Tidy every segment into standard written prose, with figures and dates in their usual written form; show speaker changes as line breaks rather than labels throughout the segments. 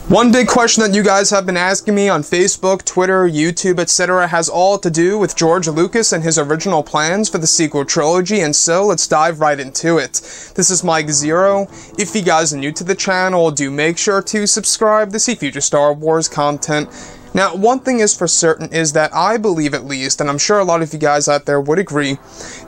One big question that you guys have been asking me on Facebook, Twitter, YouTube, etc. has all to do with George Lucas and his original plans for the sequel trilogy, and so let's dive right into it. This is Mike Zero. If you guys are new to the channel, do make sure to subscribe to see future Star Wars content. Now, one thing is for certain is that I believe at least, and I'm sure a lot of you guys out there would agree,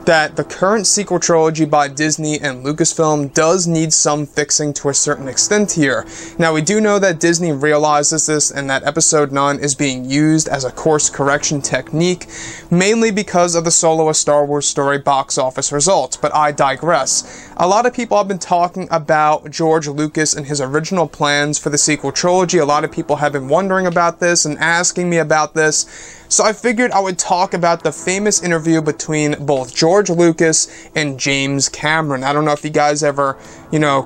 that the current sequel trilogy by Disney and Lucasfilm does need some fixing to a certain extent here. Now, we do know that Disney realizes this and that Episode 9 is being used as a course correction technique, mainly because of the Solo: A Star Wars Story box office results, but I digress. A lot of people have been talking about George Lucas and his original plans for the sequel trilogy. A lot of people have been wondering about this and asking me about this, so I figured I would talk about the famous interview between both George Lucas and James Cameron. I don't know if you guys ever,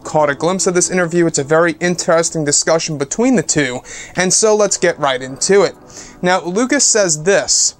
caught a glimpse of this interview. It's a very interesting discussion between the two, and so let's get right into it. Now, Lucas says this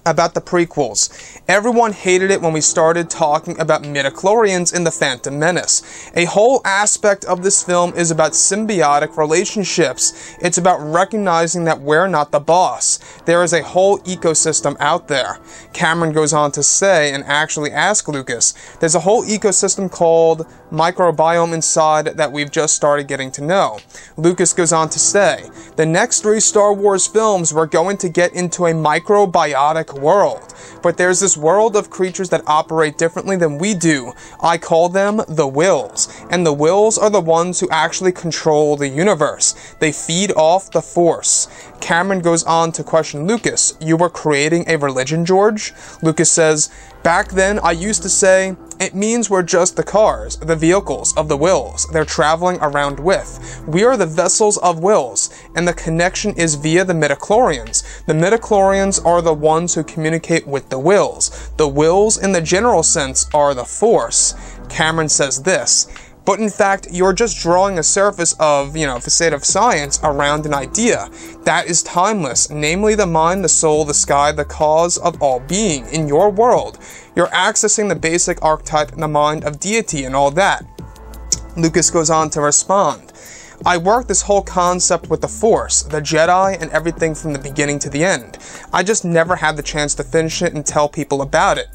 about the prequels. Everyone hated it when we started talking about midichlorians in The Phantom Menace. A whole aspect of this film is about symbiotic relationships. It's about recognizing that we're not the boss. There is a whole ecosystem out there. Cameron goes on to say, and actually ask Lucas, there's a whole ecosystem called microbiome inside that we've just started getting to know. Lucas goes on to say, the next 3 Star Wars films we're going to get into a microbiotic world, but there's this world of creatures that operate differently than we do. I call them the Wills, and the Wills are the ones who actually control the universe. They feed off the Force. Cameron goes on to question Lucas, you were creating a religion, George? Lucas says, back then I used to say, it means we're just the cars, the vehicles of the Wills they're traveling around with. We are the vessels of Wills, and the connection is via the midichlorians. The midichlorians are the ones who communicate with the Wills. The Wills, in the general sense, are the Force. Cameron says this, but in fact, you're just drawing a surface of, the state of science around an idea. That is timeless, namely the mind, the soul, the sky, the cause of all being. In your world, you're accessing the basic archetype in the mind of deity and all that. Lucas goes on to respond, I worked this whole concept with the Force, the Jedi, and everything from the beginning to the end. I just never had the chance to finish it and tell people about it.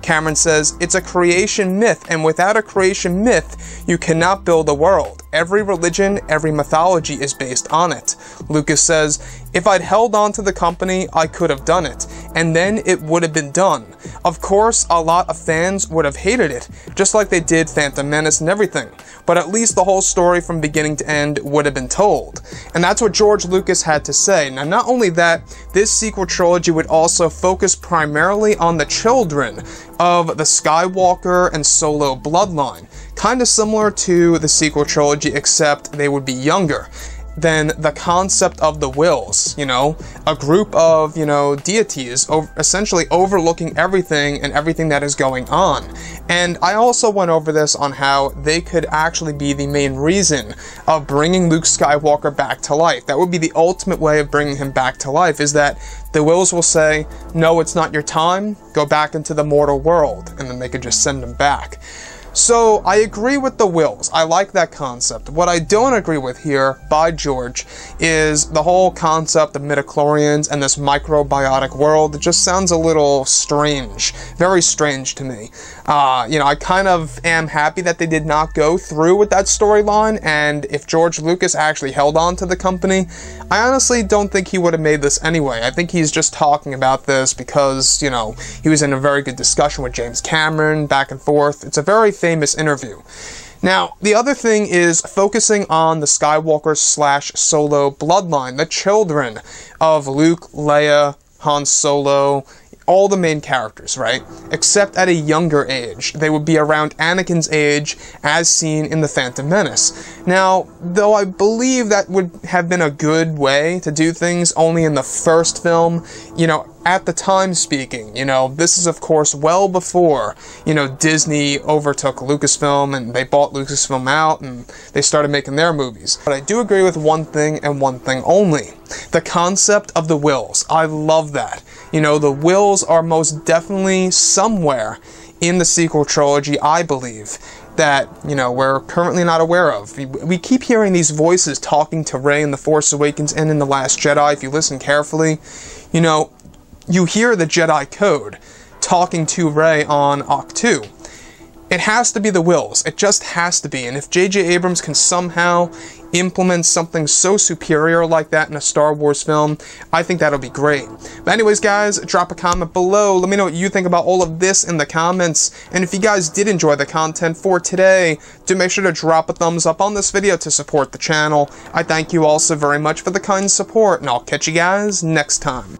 Cameron says, it's a creation myth, and without a creation myth, you cannot build a world. Every religion, every mythology is based on it. Lucas says, if I'd held on to the company, I could have done it, and then it would have been done. Of course, a lot of fans would have hated it, just like they did Phantom Menace and everything, but at least the whole story from beginning to end would have been told. And that's what George Lucas had to say. Now, not only that, this sequel trilogy would also focus primarily on the children of the Skywalker and Solo bloodline, kind of similar to the sequel trilogy, except they would be younger. Then the concept of the Wills, a group of, deities essentially overlooking everything and everything that is going on. And I also went over this on how they could actually be the main reason of bringing Luke Skywalker back to life. That would be the ultimate way of bringing him back to life, is that the Wills will say, no, it's not your time, go back into the mortal world, and then they could just send him back. So, I agree with the Wills. I like that concept. What I don't agree with here, by George, is the whole concept of midichlorians and this microbiotic world. It just sounds a little strange. Very strange to me. I kind of am happy that they did not go through with that storyline, and if George Lucas actually held on to the company, I honestly don't think he would have made this anyway. I think he's just talking about this because, he was in a very good discussion with James Cameron, back and forth. It's a very famous interview. Now, the other thing is focusing on the Skywalker/Solo bloodline, the children of Luke, Leia, Han Solo, all the main characters, right? Except at a younger age. They would be around Anakin's age, as seen in The Phantom Menace. Now, though I believe that would have been a good way to do things only in the first film, at the time speaking, this is of course well before, Disney overtook Lucasfilm and they bought Lucasfilm out and they started making their movies. But I do agree with one thing and one thing only. The concept of the Wills. I love that. The Wills are most definitely somewhere in the sequel trilogy, I believe. that, you know, we're currently not aware of. We keep hearing these voices talking to Rey in The Force Awakens and in The Last Jedi. If you listen carefully, you know, you hear the Jedi code talking to Rey on Ahch-To. It has to be the Wills. It just has to be. And if J.J. Abrams can somehow implement something so superior like that in a Star Wars film, I think that'll be great. But anyways, guys, drop a comment below. Let me know what you think about all of this in the comments. And if you guys did enjoy the content for today, do make sure to drop a thumbs up on this video to support the channel. I thank you all so very much for the kind support, and I'll catch you guys next time.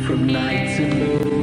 From night to moon.